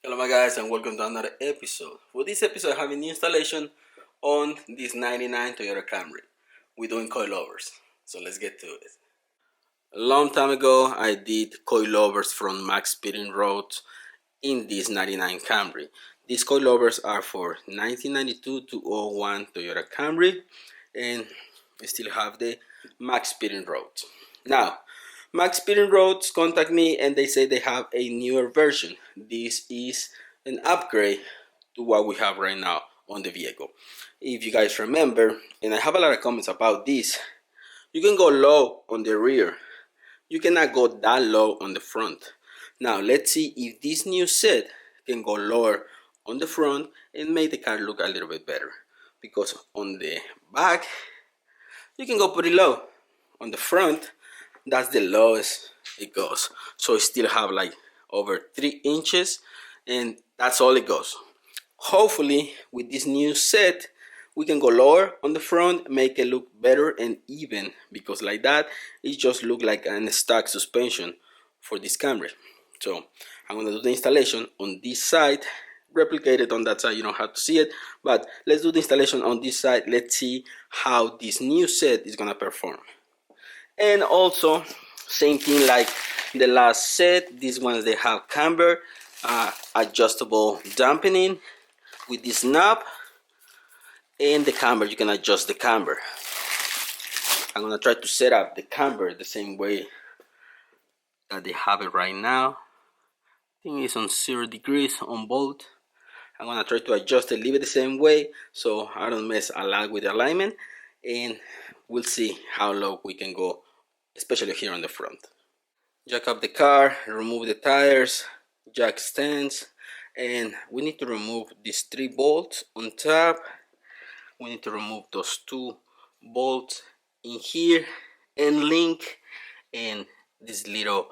Hello my guys and welcome to another episode. For this episode I have a new installation on this 99 Toyota Camry. We're doing coilovers, so let's get to it. A long time ago I did coilovers from Maxpeedingrods in this 99 Camry. These coilovers are for 1992 to 01 Toyota Camry, and we still have the Maxpeedingrods. Now Maxpeedingrods contact me and they say they have a newer version. This is an upgrade to what we have right now on the vehicle. If you guys remember, and I have a lot of comments about this, you can go low on the rear. You cannot go that low on the front. Now let's see if this new set can go lower on the front and make the car look a little bit better. Because on the back, you can go pretty low. On the front, that's the lowest it goes. So it still have like over 3 inches, and that's all it goes. Hopefully with this new set we can go lower on the front, make it look better and even, because like that it just look like an stock suspension for this Camry. So I'm gonna do the installation on this side, replicate it on that side, you don't have to see it, but let's do the installation on this side. Let's see how this new set is gonna perform. And also same thing like the last set, these ones they have camber, adjustable dampening with this knob, and the camber, you can adjust the camber. I'm gonna try to set up the camber the same way that they have it right now. I think it's on 0 degrees on both. I'm gonna try to adjust it, leave it the same way so I don't mess a lot with the alignment, and we'll see how low we can go, especially here on the front. Jack up the car, remove the tires, jack stands, and we need to remove these 3 bolts on top. We need to remove those 2 bolts in here and link, and this little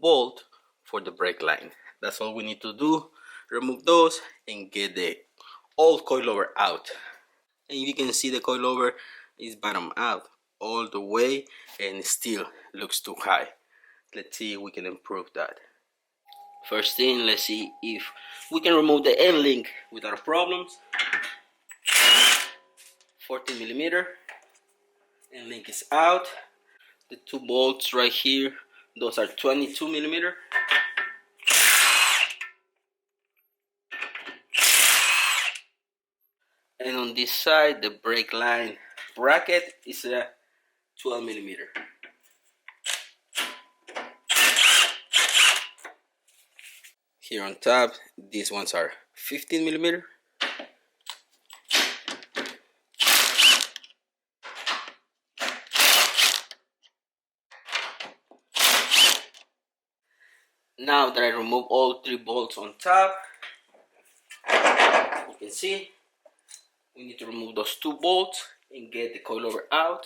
bolt for the brake line. That's all we need to do. Remove those and get the old coilover out. And you can see the coilover is bottom out all the way and it still looks too high. Let's see if we can improve that. First thing, let's see if we can remove the end link without problems. 14 millimeter end link is out. The 2 bolts right here, those are 22 millimeter. And on this side, the brake line bracket is a 12 millimeter. Here on top, these ones are 15 millimeter. Now that I remove all 3 bolts on top, you can see we need to remove those 2 bolts and get the coilover out.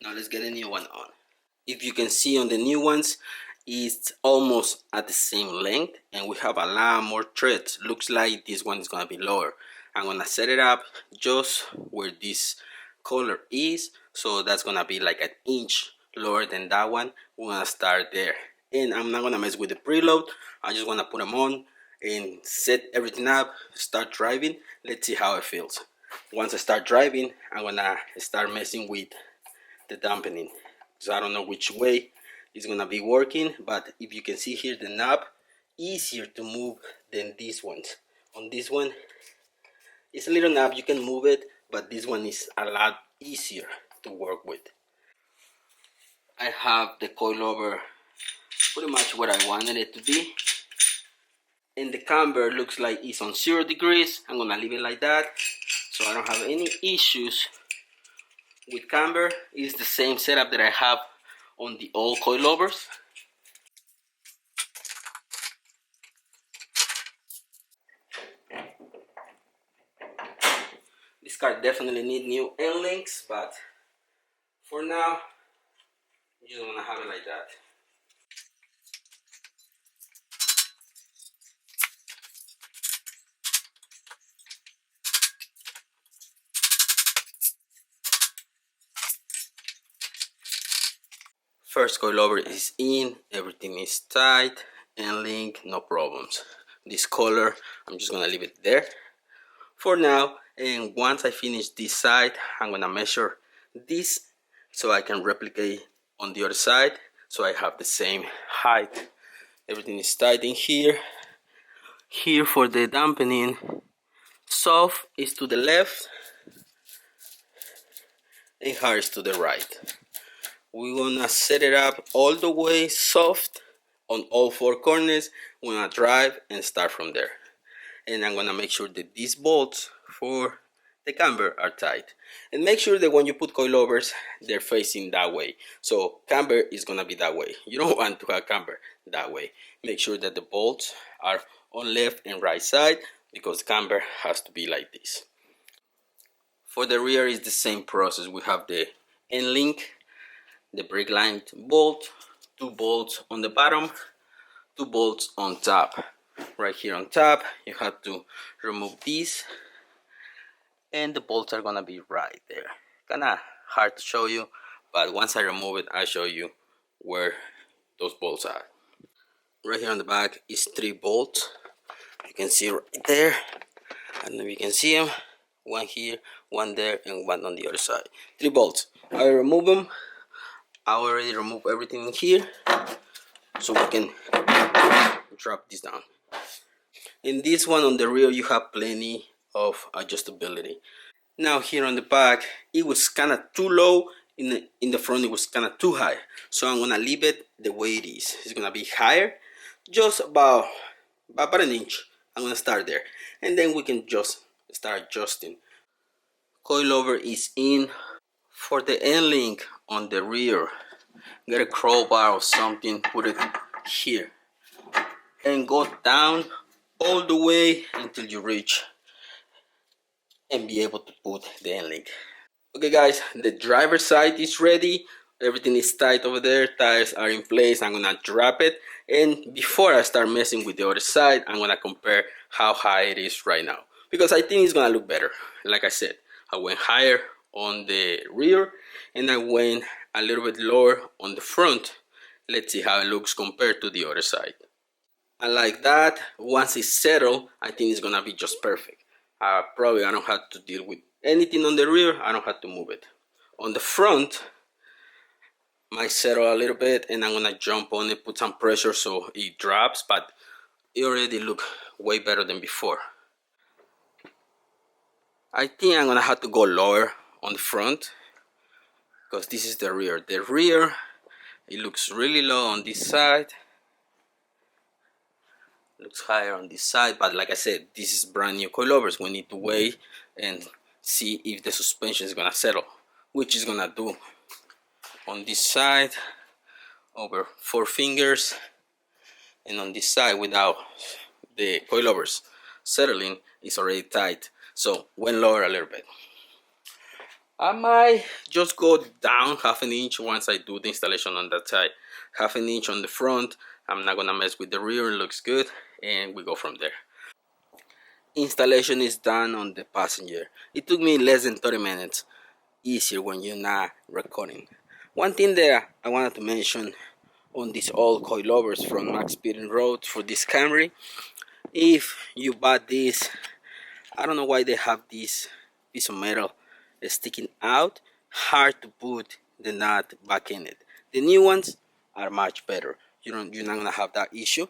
Now let's get a new one on. If you can see on the new ones, it's almost at the same length and we have a lot more threads. Looks like this one is gonna be lower. I'm gonna set it up just where this color is, so that's gonna be like an inch lower than that one. We're gonna start there, and I'm not gonna mess with the preload. I just wanna put them on and set everything up, start driving. Let's see how it feels. Once I start driving, I'm gonna start messing with the dampening, so I don't know which way it's gonna be working, but if you can see here, the knob easier to move than these ones. On this one, it's a little knob, you can move it, but this one is a lot easier to work with. I have the coilover pretty much where I wanted it to be, and the camber looks like it's on 0 degrees. I'm gonna leave it like that so I don't have any issues with camber. Is the same setup that I have on the old coilovers. This car definitely need new end links, but for now, I'm just gonna have it like that. First coilover is in, everything is tight and link, no problems. This color, I'm just gonna leave it there for now, and once I finish this side, I'm gonna measure this so I can replicate on the other side so I have the same height. Everything is tight in here. Here for the dampening, soft is to the left and hard is to the right. We're gonna set it up all the way soft on all four corners. We're gonna drive and start from there. And I'm gonna make sure that these bolts for the camber are tight. And make sure that when you put coilovers, they're facing that way. So camber is gonna be that way. You don't want to have camber that way. Make sure that the bolts are on left and right side because camber has to be like this. For the rear is the same process. We have the end link, the brake line bolt, 2 bolts on the bottom, 2 bolts on top. Right here on top, you have to remove these, and the bolts are gonna be right there. Kinda hard to show you, but once I remove it, I show you where those bolts are. Right here on the back is 3 bolts. You can see right there. I don't know if you can see them. One here, one there, and one on the other side. 3 bolts. I remove them. I already removed everything in here, so we can drop this down. In this one on the rear, you have plenty of adjustability. Now here on the back, it was kind of too low. In the front, it was kind of too high. So I'm gonna leave it the way it is. It's gonna be higher, just about an inch. I'm gonna start there, and then we can just start adjusting. Coilover is in. For the end link on the rear, get a crowbar or something, put it here, and go down all the way until you reach and be able to put the end link. Okay guys, the driver's side is ready. Everything is tight over there. Tires are in place. I'm gonna drop it, and before I start messing with the other side, I'm gonna compare how high it is right now because I think it's gonna look better. Like I said, I went higher on the rear and I went a little bit lower on the front. Let's see how it looks compared to the other side. I like that. Once it's settled, I think it's gonna be just perfect. Probably I don't have to deal with anything on the rear. I don't have to move it. On the front, might settle a little bit, and I'm gonna jump on it, put some pressure so it drops, but it already looks way better than before. I think I'm gonna have to go lower on the front because this is the rear. The rear, it looks really low on this side. Looks higher on this side, but like I said, this is brand new coilovers. We need to wait and see if the suspension is gonna settle, which is gonna do on this side over 4 fingers, and on this side without the coilovers settling is already tight, so went lower a little bit. I might just go down half an inch once I do the installation on that side. Half an inch on the front. I'm not gonna mess with the rear. It looks good, and we go from there. Installation is done on the passenger. It took me less than 30 minutes. Easier when you're not recording. One thing that I wanted to mention on these old coilovers from Maxpeedingrods for this Camry, if you bought this, I don't know why they have this piece of metal sticking out. Hard to put the nut back in it. The new ones are much better. You're not gonna have that issue.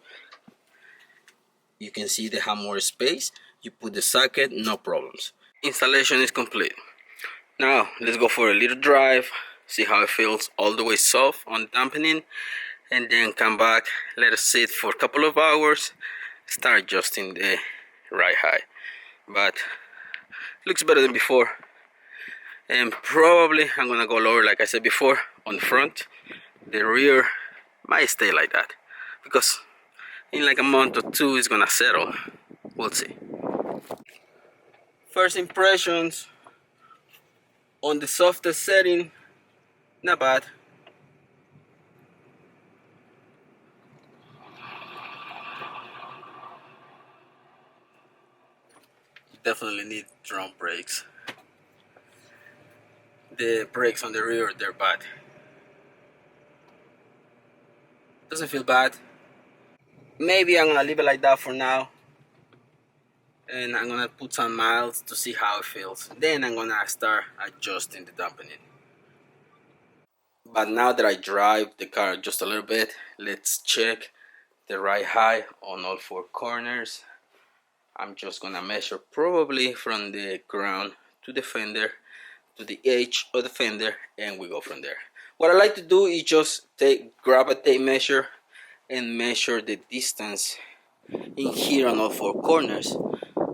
You can see they have more space. You put the socket, no problems. Installation is complete. Now let's go for a little drive, see how it feels all the way soft on dampening, and then come back, let it sit for a couple of hours, start adjusting the ride height. But looks better than before, and probably I'm gonna go lower like I said before on the front. The rear might stay like that because in like a month or two it's gonna settle. We'll see. First impressions, On the softest setting, not bad. Definitely need drum brakes. The brakes on the rear, they're bad. Doesn't feel bad. Maybe I'm gonna leave it like that for now, and I'm gonna put some miles to see how it feels. Then I'm gonna start adjusting the dampening. But now that I drive the car just a little bit, let's check the ride height on all four corners. I'm just gonna measure probably from the ground to the fender to the edge of the fender, and we go from there. What I like to do is just grab a tape measure and measure the distance in here on all four corners.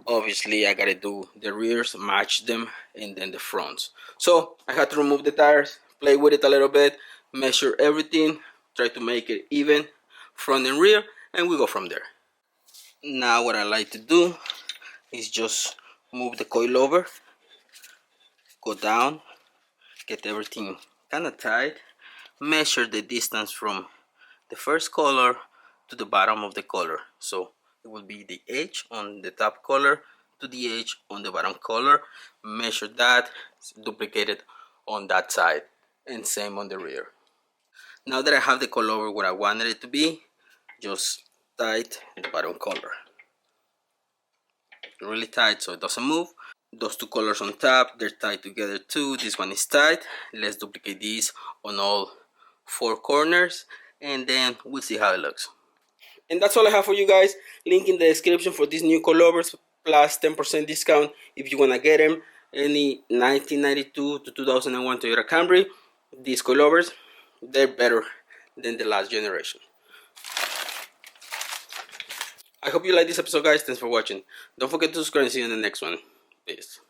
Obviously I gotta do the rears, match them, and then the fronts. So I had to remove the tires, play with it a little bit, measure everything, try to make it even front and rear, and we go from there. Now what I like to do is just move the coilover, go down, get everything kind of tight, measure the distance from the first color to the bottom of the color. So it will be the edge on the top color to the edge on the bottom color. Measure that, duplicate it on that side, and same on the rear. Now that I have the coilover where I wanted it to be, just tight the bottom color. Really tight so it doesn't move. Those two colors on top, they're tied together too. This one is tight. Let's duplicate these on all four corners, and then we'll see how it looks. And that's all I have for you guys. Link in the description for these new coilovers plus 10% discount if you want to get them. Any 1992 to 2001 Toyota Camry, these coilovers, they're better than the last generation. I hope you like this episode, guys. Thanks for watching. Don't forget to subscribe and see you in the next one. Peace.